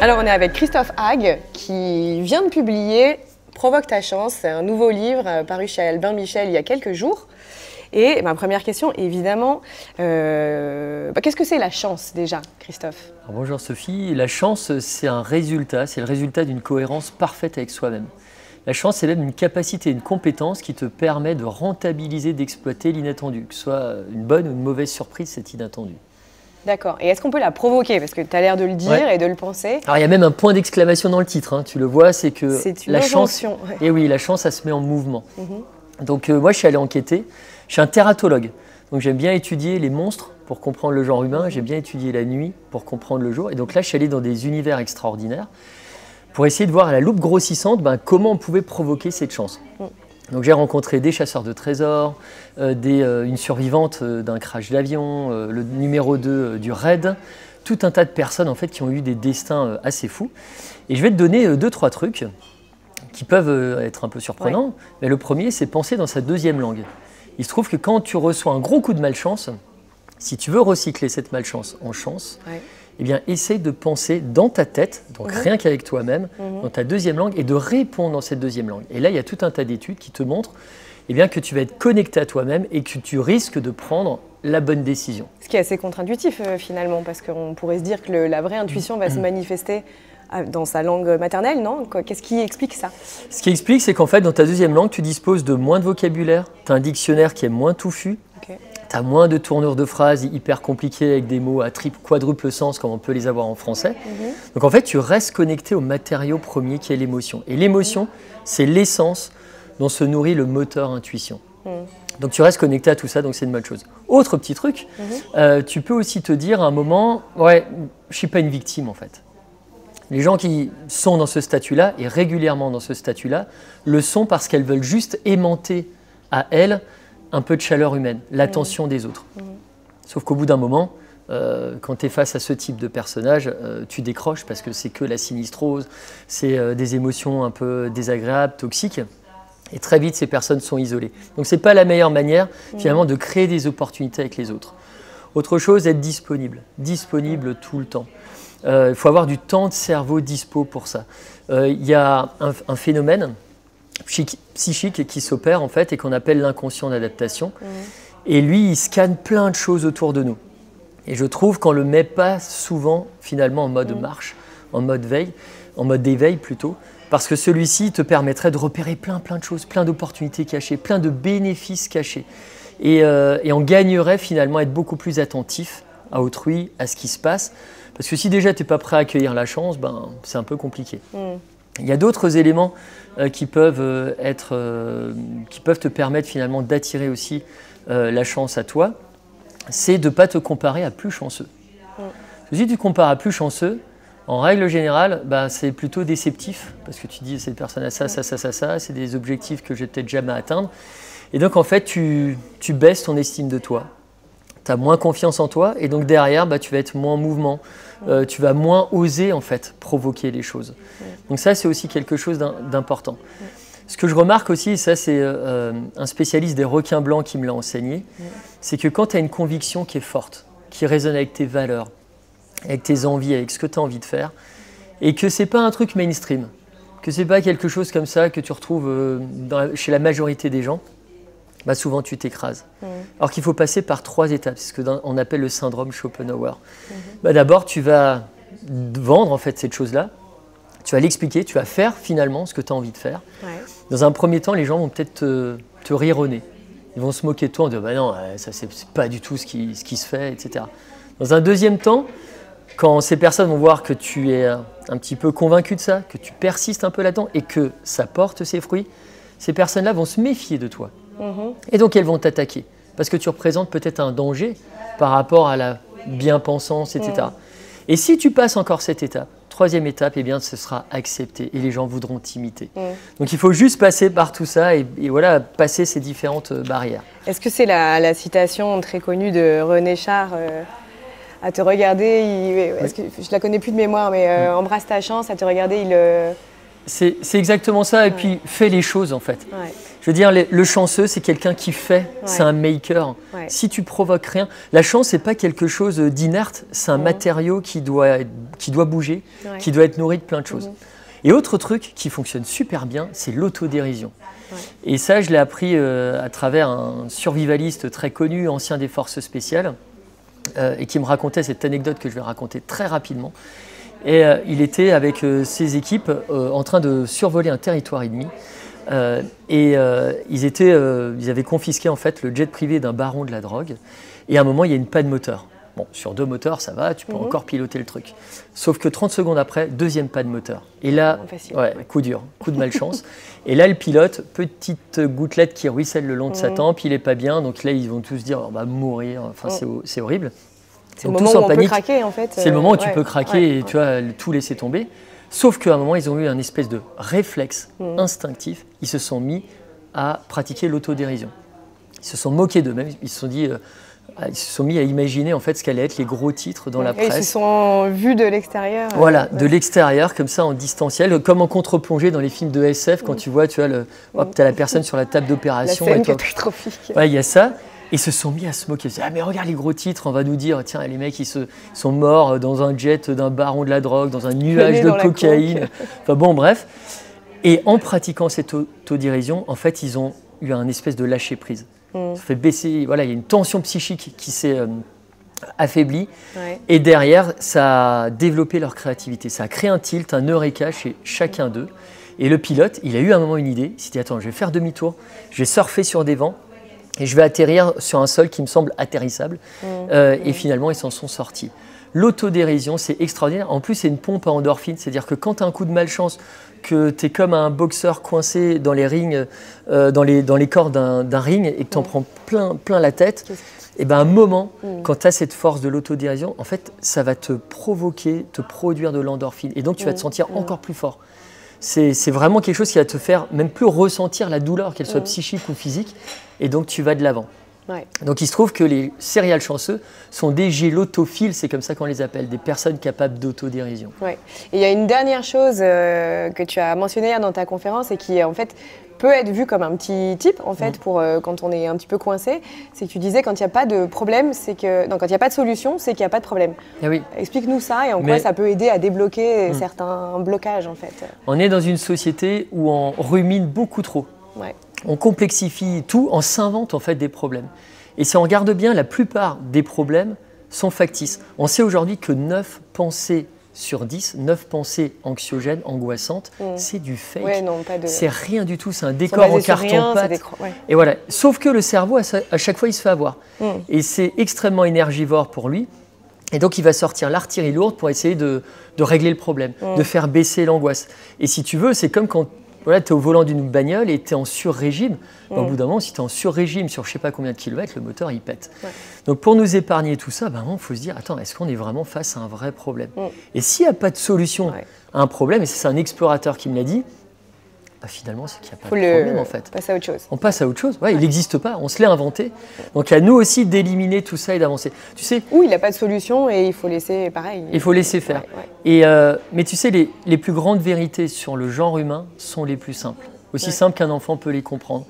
Alors on est avec Christophe Hague qui vient de publier Provoque ta chance, c'est un nouveau livre paru chez Albin Michel il y a quelques jours. Et ma première question, évidemment, qu'est-ce que c'est la chance déjà, Christophe? Alors, bonjour Sophie, la chance c'est un résultat, c'est le résultat d'une cohérence parfaite avec soi-même. La chance c'est même une capacité, une compétence qui te permet de rentabiliser, d'exploiter l'inattendu, que ce soit une bonne ou une mauvaise surprise, c'est inattendu. D'accord. Et est-ce qu'on peut la provoquer? Parce que tu as l'air de le dire et de le penser. Alors il y a même un point d'exclamation dans le titre, hein. Tu le vois, c'est que la chance, et oui, la chance, ça se met en mouvement. Donc moi je suis allé enquêter, je suis un tératologue, donc j'aime bien étudier les monstres pour comprendre le genre humain, j'aime bien étudier la nuit pour comprendre le jour, et donc là je suis allé dans des univers extraordinaires pour essayer de voir à la loupe grossissante comment on pouvait provoquer cette chance. Donc j'ai rencontré des chasseurs de trésors, une survivante d'un crash d'avion, le numéro 2 du raid, tout un tas de personnes en fait, qui ont eu des destins assez fous. Et je vais te donner 2-3 trucs qui peuvent être un peu surprenants. Ouais. Mais le premier, c'est penser dans sa deuxième langue. Il se trouve que quand tu reçois un gros coup de malchance, si tu veux recycler cette malchance en chance, eh bien, essaye de penser dans ta tête, donc rien qu'avec toi-même, dans ta deuxième langue, et de répondre dans cette deuxième langue. Et là, il y a tout un tas d'études qui te montrent bien, que tu vas être connecté à toi-même et que tu risques de prendre la bonne décision. Ce qui est assez contre-intuitif finalement, parce qu'on pourrait se dire que la vraie intuition va se manifester dans sa langue maternelle, non? Qu'est-ce qui explique ça? Ce qui explique, c'est qu'en fait, dans ta deuxième langue, tu disposes de moins de vocabulaire, tu as un dictionnaire qui est moins touffu, tu as moins de tournures de phrases hyper compliquées avec des mots à triple, quadruple sens comme on peut les avoir en français. Donc en fait, tu restes connecté au matériau premier qui est l'émotion. Et l'émotion, c'est l'essence dont se nourrit le moteur intuition. Donc tu restes connecté à tout ça, donc c'est une bonne chose. Autre petit truc, tu peux aussi te dire à un moment, ouais, je ne suis pas une victime en fait. Les gens qui sont dans ce statut-là, et régulièrement dans ce statut-là, le sont parce qu'elles veulent juste aimanter à elles un peu de chaleur humaine, l'attention des autres. Sauf qu'au bout d'un moment, quand tu es face à ce type de personnage, tu décroches parce que c'est que la sinistrose, c'est des émotions un peu désagréables, toxiques. Et très vite, ces personnes sont isolées. Donc ce n'est pas la meilleure manière finalement de créer des opportunités avec les autres. Autre chose, être disponible tout le temps. Il faut avoir du temps de cerveau dispo pour ça. Il y a un phénomène psychique qui s'opère en fait et qu'on appelle l'inconscient d'adaptation. Et lui, il scanne plein de choses autour de nous. Et je trouve qu'on ne le met pas souvent finalement en mode marche, en mode veille, en mode d'éveil plutôt, parce que celui-ci te permettrait de repérer plein de choses, plein d'opportunités cachées, plein de bénéfices cachés. Et on gagnerait finalement à être beaucoup plus attentif à autrui, à ce qui se passe. Parce que si déjà tu n'es pas prêt à accueillir la chance, c'est un peu compliqué. Il y a d'autres éléments qui peuvent te permettre finalement d'attirer aussi la chance à toi. C'est de ne pas te comparer à plus chanceux. Si tu te compares à plus chanceux, en règle générale, c'est plutôt déceptif. Parce que tu dis, cette personne a ça, c'est des objectifs que je vais peut-être jamais atteindre. Et donc en fait, tu baisses ton estime de toi. Tu as moins confiance en toi et donc derrière, tu vas être moins en mouvement. Tu vas moins oser en fait provoquer les choses. Donc ça, c'est aussi quelque chose d'important. Ce que je remarque aussi, et ça c'est un spécialiste des requins blancs qui me l'a enseigné, c'est que quand tu as une conviction qui est forte, qui résonne avec tes valeurs, avec tes envies, avec ce que tu as envie de faire, et que ce n'est pas un truc mainstream, que ce n'est pas quelque chose comme ça que tu retrouves chez la majorité des gens, souvent tu t'écrases. Alors qu'il faut passer par 3 étapes, c'est ce qu'on appelle le syndrome Schopenhauer. D'abord, tu vas vendre en fait cette chose-là, tu vas l'expliquer, tu vas faire finalement ce que tu as envie de faire. Dans un premier temps, les gens vont peut-être te rironner. Ils vont se moquer de toi en disant non, ça c'est pas du tout ce qui se fait, etc. Dans un deuxième temps, quand ces personnes vont voir que tu es un petit peu convaincu de ça, que tu persistes un peu là-dedans et que ça porte ses fruits, ces personnes-là vont se méfier de toi. Et donc elles vont t'attaquer parce que tu représentes peut-être un danger par rapport à la bien-pensance, etc. Et si tu passes encore cette étape, 3e étape, ce sera accepté et les gens voudront t'imiter. Donc il faut juste passer par tout ça et voilà, passer ces différentes barrières. Est-ce que c'est la citation très connue de René Char à te regarder, je la connais plus de mémoire, mais embrasse ta chance, à te regarder, C'est exactement ça, et puis fais les choses en fait. Je veux dire, le chanceux, c'est quelqu'un qui fait, c'est un maker. Ouais. Si tu provoques rien, la chance, c'est pas quelque chose d'inerte, c'est un matériau qui doit bouger, qui doit être nourri de plein de choses. Et autre truc qui fonctionne super bien, c'est l'autodérision. Et ça, je l'ai appris à travers un survivaliste très connu, ancien des forces spéciales, et qui me racontait cette anecdote que je vais raconter très rapidement. Et il était avec ses équipes en train de survoler un territoire ennemi. Ils avaient confisqué en fait le jet privé d'un baron de la drogue. Et à un moment, il y a une panne moteur. Bon, sur 2 moteurs, ça va, tu peux encore piloter le truc. Sauf que 30 secondes après, deuxième panne moteur. Et là, coup dur, coup de malchance. Et là, le pilote, petite gouttelette qui ruisselle le long de sa tempe, il n'est pas bien. Donc là, ils vont tous dire, on va mourir. Enfin, c'est horrible. C'est le moment où on peut craquer, en fait. C'est le moment où tu peux craquer et tu vois, tout laisser tomber. Sauf qu'à un moment, ils ont eu un espèce de réflexe instinctif. Ils se sont mis à pratiquer l'autodérision. Ils se sont moqués d'eux-mêmes. Ils se sont mis à imaginer en fait ce qu'allaient être les gros titres dans la presse. Ils se sont vus de l'extérieur. Voilà, de l'extérieur, comme ça, en distanciel, comme en contre-plongée dans les films de SF, quand tu vois, t'as la personne sur la table d'opération. La scène catastrophique. Ouais, il y a ça. Ils se sont mis à se moquer. Ils se disaient, ah mais regarde les gros titres, on va nous dire, tiens, les mecs, sont morts dans un jet d'un baron de la drogue, dans un nuage de cocaïne. Enfin bon, bref. Et en pratiquant cette autodérision, en fait, ils ont eu un espèce de lâcher-prise. Ça fait baisser, voilà, il y a une tension psychique qui s'est affaiblie. Et derrière, ça a développé leur créativité. Ça a créé un tilt, un eureka chez chacun d'eux. Et le pilote, il a eu à un moment une idée. Il s'est dit, attends, je vais faire demi-tour, je vais surfer sur des vents. Et je vais atterrir sur un sol qui me semble atterrissable. Et finalement, ils s'en sont sortis. L'autodérision, c'est extraordinaire. En plus, c'est une pompe à endorphine. C'est-à-dire que quand tu as un coup de malchance, que tu es comme un boxeur coincé dans les rings, dans les cordes d'un ring et que tu en prends plein la tête, et ben, à un moment, quand tu as cette force de l'autodérision, en fait, ça va te provoquer, te produire de l'endorphine. Et donc, tu vas te sentir encore plus fort. C'est vraiment quelque chose qui va te faire même plus ressentir la douleur, qu'elle soit psychique ou physique, et donc tu vas de l'avant. Donc il se trouve que les serial chanceux sont des gélotophiles, c'est comme ça qu'on les appelle, des personnes capables d'autodérision. Et il y a une dernière chose que tu as mentionnée dans ta conférence et qui en fait peut être vue comme un petit tip en fait pour quand on est un petit peu coincé, c'est que tu disais quand il n'y a pas de problème, quand il n'y a pas de solution, c'est qu'il n'y a pas de problème. Oui. Explique-nous ça et en quoi ça peut aider à débloquer certains blocages en fait. On est dans une société où on rumine beaucoup trop. On complexifie tout, on s'invente en fait des problèmes. Et si on regarde bien, la plupart des problèmes sont factices. On sait aujourd'hui que 9 pensées sur 10, 9 pensées anxiogènes, angoissantes, c'est du fake. C'est rien du tout, c'est un décor en carton-pâte. Et voilà. Sauf que le cerveau, à chaque fois, il se fait avoir. Et c'est extrêmement énergivore pour lui. Et donc, il va sortir l'artillerie lourde pour essayer de régler le problème, de faire baisser l'angoisse. Et si tu veux, c'est comme quand tu es au volant d'une bagnole et tu es en sur-régime. Au bout d'un moment, si tu es en sur-régime sur je ne sais pas combien de kilomètres, le moteur, il pète. Donc, pour nous épargner tout ça, il faut se dire, attends, est-ce qu'on est vraiment face à un vrai problème? Et s'il n'y a pas de solution à un problème, et c'est un explorateur qui me l'a dit, finalement, c'est qu'il n'y a pas de problème en fait. Passer à autre chose. On passe à autre chose. Il n'existe pas, on se l'est inventé. Donc à nous aussi d'éliminer tout ça et d'avancer. Tu sais, il n'a pas de solution et il faut laisser pareil. Il faut laisser faire. Mais tu sais, les plus grandes vérités sur le genre humain sont les plus simples. Aussi simples qu'un enfant peut les comprendre.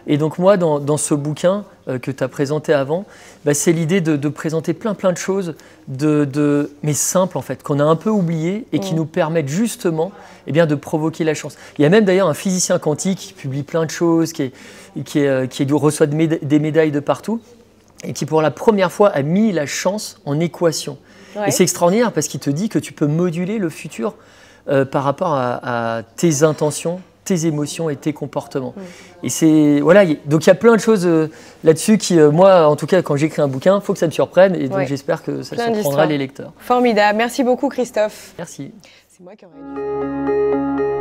Et donc moi, dans ce bouquin que tu as présenté avant, c'est l'idée de présenter plein de choses, mais simples en fait, qu'on a un peu oubliées et qui nous permettent justement de provoquer la chance. Il y a même d'ailleurs un physicien quantique qui publie plein de choses, qui reçoit des médailles de partout et qui pour la première fois a mis la chance en équation. Et c'est extraordinaire parce qu'il te dit que tu peux moduler le futur par rapport à tes intentions, tes émotions et tes comportements. Et donc il y a plein de choses là-dessus qui, moi, en tout cas, quand j'écris un bouquin, il faut que ça me surprenne et donc j'espère que ça surprendra les lecteurs. Formidable. Merci beaucoup, Christophe. Merci. C'est moi qui aurais dû...